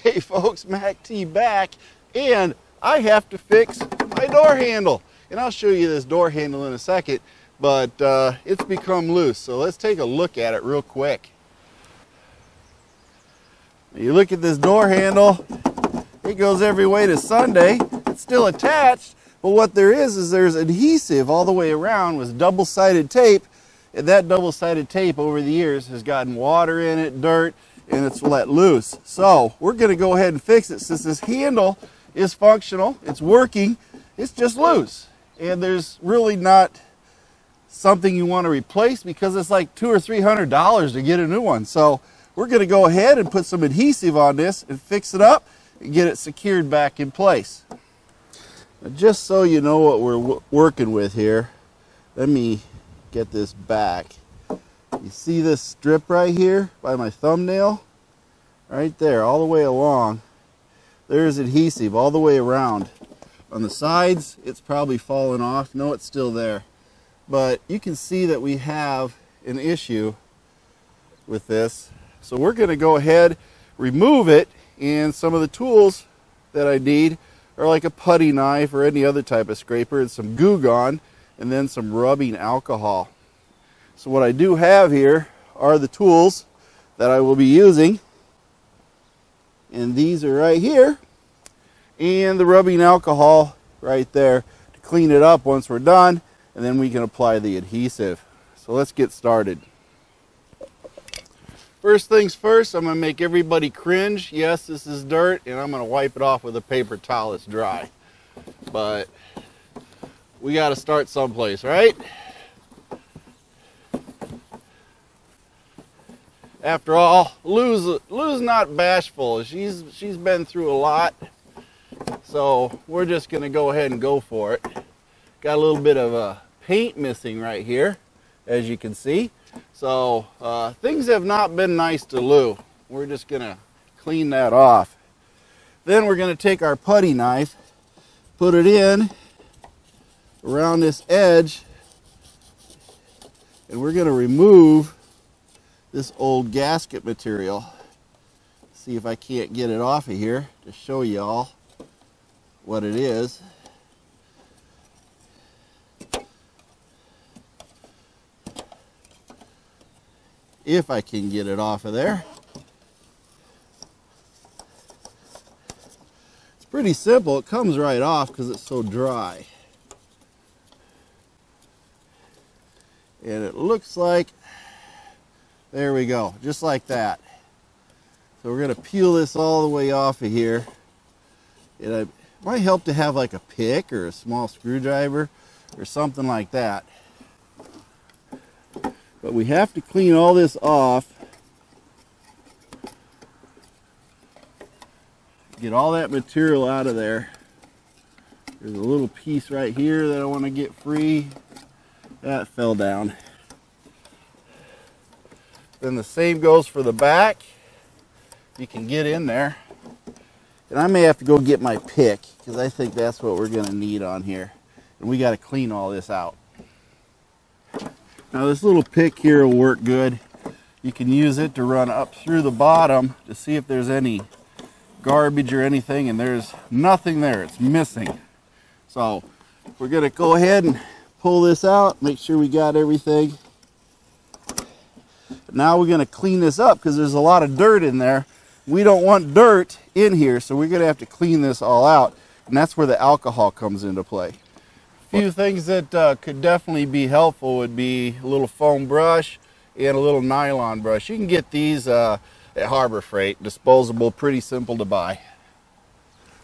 Hey folks, Mac T back, and I have to fix my door handle. And I'll show you this door handle in a second, but it's become loose. So let's take a look at it real quick. You look at this door handle, it goes every way to Sunday. It's still attached, but what there is there's adhesive all the way around with double-sided tape, and that double-sided tape over the years has gotten water in it, dirt, and it's let loose. So we're going to go ahead and fix it. Since this handle is functional, it's working, it's just loose. And there's really not something you want to replace because it's like $200 or $300 to get a new one. So we're going to go ahead and put some adhesive on this and fix it up and get it secured back in place. Now, just so you know what we're working with here, let me get this back. You see this strip right here by my thumbnail? Right there, all the way along. There's adhesive all the way around. On the sides, it's probably fallen off. No, it's still there. But you can see that we have an issue with this. So we're going to go ahead, remove it, and some of the tools that I need are like a putty knife or any other type of scraper, and some Goo Gone, and then some rubbing alcohol. So what I do have here are the tools that I will be using, and these are right here, and the rubbing alcohol right there to clean it up once we're done, and then we can apply the adhesive. So let's get started. First things first, I'm going to make everybody cringe. Yes, this is dirt, and I'm going to wipe it off with a paper towel that's dry. But we got to start someplace, right? After all, Lou's not bashful. She's been through a lot. So we're just going to go ahead and go for it. Got a little bit of paint missing right here, as you can see. So things have not been nice to Lou. We're just going to clean that off. Then we're going to take our putty knife, put it in around this edge, and we're going to remove this old gasket material. See if I can't get it off of here to show y'all what it is. If I can get it off of there. It's pretty simple. It comes right off because it's so dry. And it looks like, there we go, just like that. So we're going to peel this all the way off of here. And it might help to have like a pick or a small screwdriver or something like that. But we have to clean all this off. Get all that material out of there. There's a little piece right here that I want to get free. That fell down. Then the same goes for the back. You can get in there. And I may have to go get my pick because I think that's what we're going to need on here. And we got to clean all this out. Now this little pick here will work good. You can use it to run up through the bottom to see if there's any garbage or anything, and there's nothing there. It's missing. So we're going to go ahead and pull this out, make sure we got everything. Now we're going to clean this up because there's a lot of dirt in there. We don't want dirt in here, so we're going to have to clean this all out, and that's where the alcohol comes into play. A few things that could definitely be helpful would be a little foam brush and a little nylon brush. You can get these at Harbor Freight, disposable, pretty simple to buy.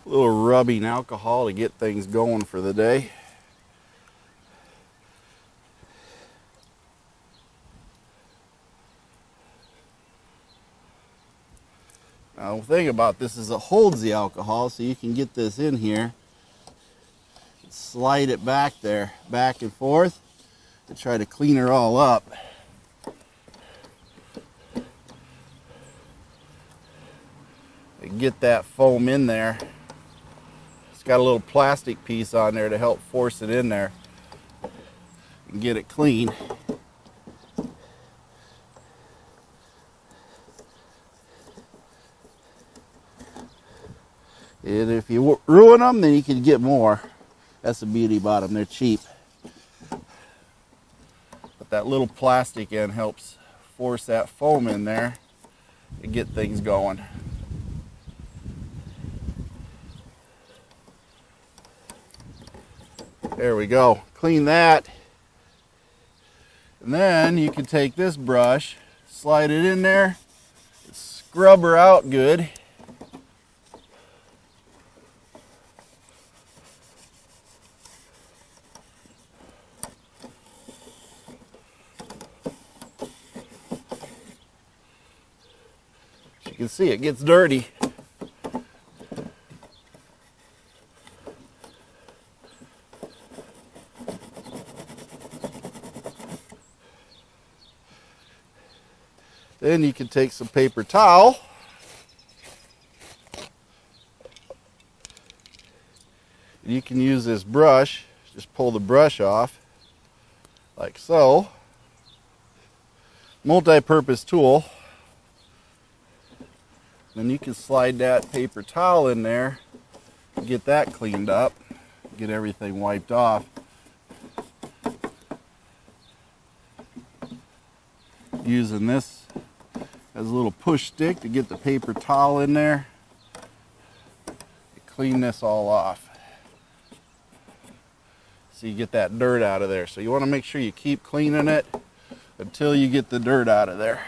A little rubbing alcohol to get things going for the day. Now the thing about this is it holds the alcohol, so you can get this in here, slide it back there, back and forth, to try to clean her all up. And get that foam in there. It's got a little plastic piece on there to help force it in there and get it clean. And if you ruin them, then you can get more. That's the beauty about them. They're cheap. But that little plastic end helps force that foam in there and get things going. There we go. Clean that. And then you can take this brush, slide it in there, scrub her out good. As you can see, it gets dirty. Then you can take some paper towel and you can use this brush, just pull the brush off like so. Multi-purpose tool. Then you can slide that paper towel in there, get that cleaned up, get everything wiped off. Using this as a little push stick to get the paper towel in there. Clean this all off. So you get that dirt out of there. So you want to make sure you keep cleaning it until you get the dirt out of there.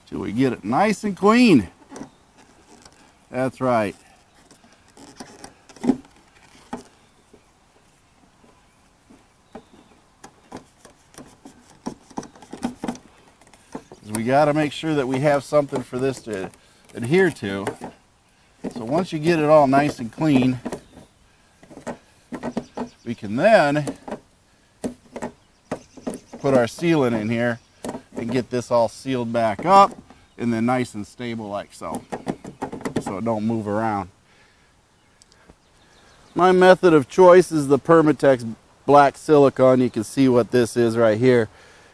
Till we get it nice and clean. That's right. We got to make sure that we have something for this to adhere to. So once you get it all nice and clean, we can then put our sealant in here and get this all sealed back up and then nice and stable like so it don't move around. My method of choice is the Permatex black silicone. You can see what this is right here,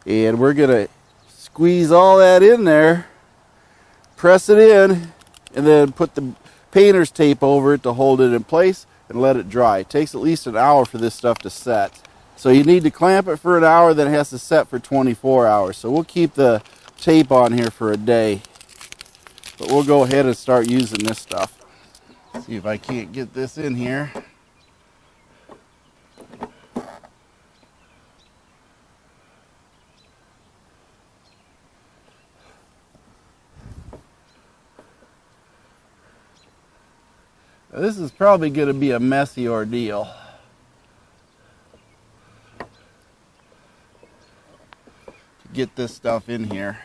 and we're gonna squeeze all that in there, press it in, and then put the painter's tape over it to hold it in place and let it dry. It takes at least an hour for this stuff to set. So you need to clamp it for an hour, then it has to set for 24 hours. So we'll keep the tape on here for a day. But we'll go ahead and start using this stuff. See if I can't get this in here. Now, this is probably going to be a messy ordeal. To get this stuff in here.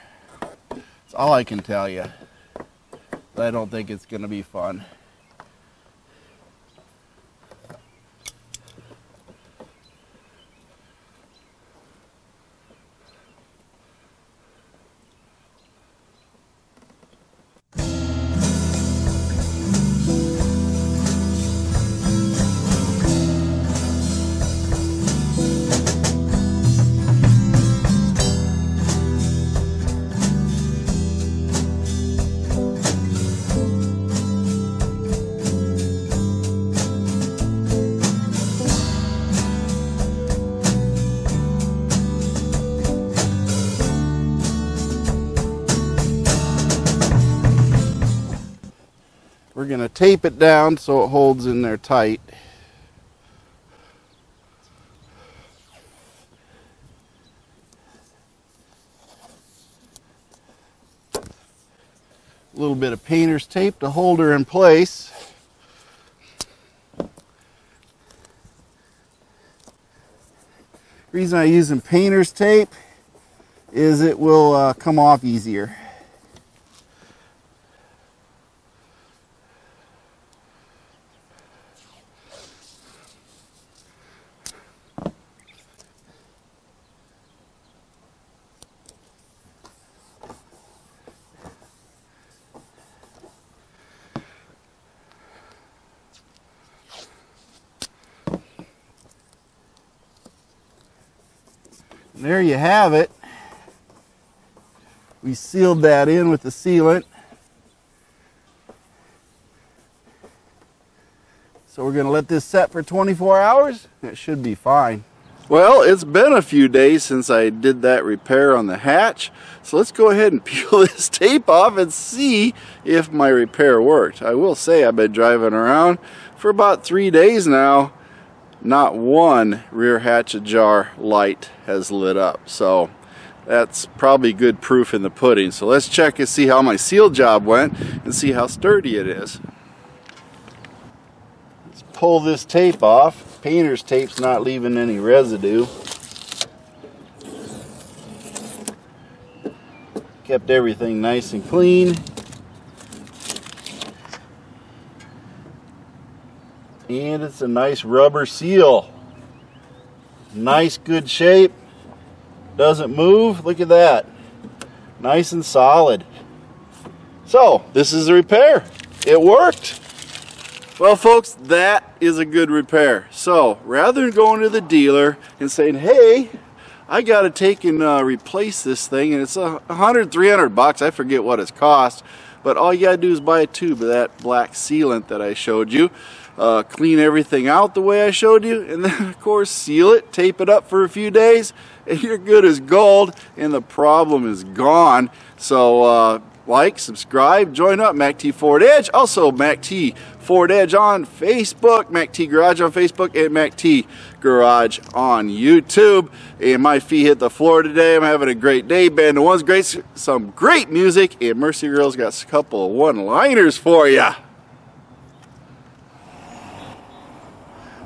That's all I can tell you. But I don't think it's going to be fun. We're going to tape it down so it holds in there tight. A little bit of painter's tape to hold her in place. The reason I use painter's tape is it will come off easier. There you have it. We sealed that in with the sealant. So we're going to let this set for 24 hours. It should be fine. Well, it's been a few days since I did that repair on the hatch. So let's go ahead and peel this tape off and see if my repair worked. I will say I've been driving around for about 3 days now. Not one rear hatch ajar light has lit up. So that's probably good proof in the pudding. So let's check and see how my seal job went and see how sturdy it is. Let's pull this tape off. Painter's tape's not leaving any residue. Kept everything nice and clean. And it's a nice rubber seal. Nice, good shape. Doesn't move. Look at that. Nice and solid. So, this is a repair. It worked. Well, folks, that is a good repair. So, rather than going to the dealer and saying, hey, I got to take and replace this thing, and it's $100, $300, I forget what it's cost, but all you got to do is buy a tube of that black sealant that I showed you, clean everything out the way I showed you, and then, of course, seal it, tape it up for a few days, and you're good as gold, and the problem is gone. So, like, subscribe, join up, MACTFORDEDGE, also MACTFORDEDGE on Facebook, MACT Garage on Facebook, and MACT Garage on YouTube. And my feet hit the floor today. I'm having a great day. Band of One's great, some great music, and Mercy Girl's got a couple of one-liners for ya.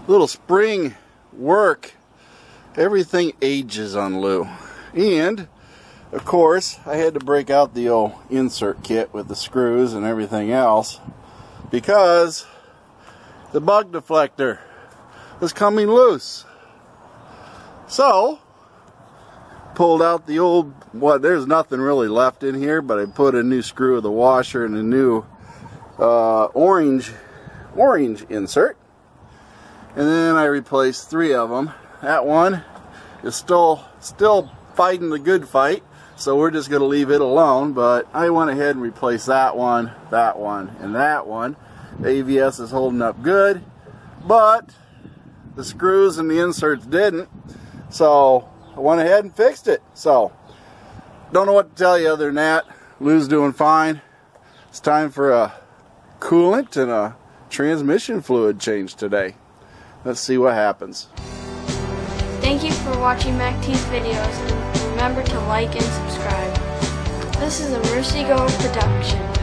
Little spring work. Everything ages on Lou. And of course, I had to break out the old insert kit with the screws and everything else because the bug deflector was coming loose. So, pulled out the old, there's nothing really left in here, but I put a new screw of the washer and a new orange insert. And then I replaced 3 of them. That one is still fighting the good fight. So we're just going to leave it alone, but I went ahead and replaced that one, and that one. The AVS is holding up good, but the screws and the inserts didn't. So I went ahead and fixed it. So don't know what to tell you other than that. Lou's doing fine. It's time for a coolant and a transmission fluid change today. Let's see what happens. Thank you for watching MACT's videos, and remember to like and subscribe. This is a Mercy Go production.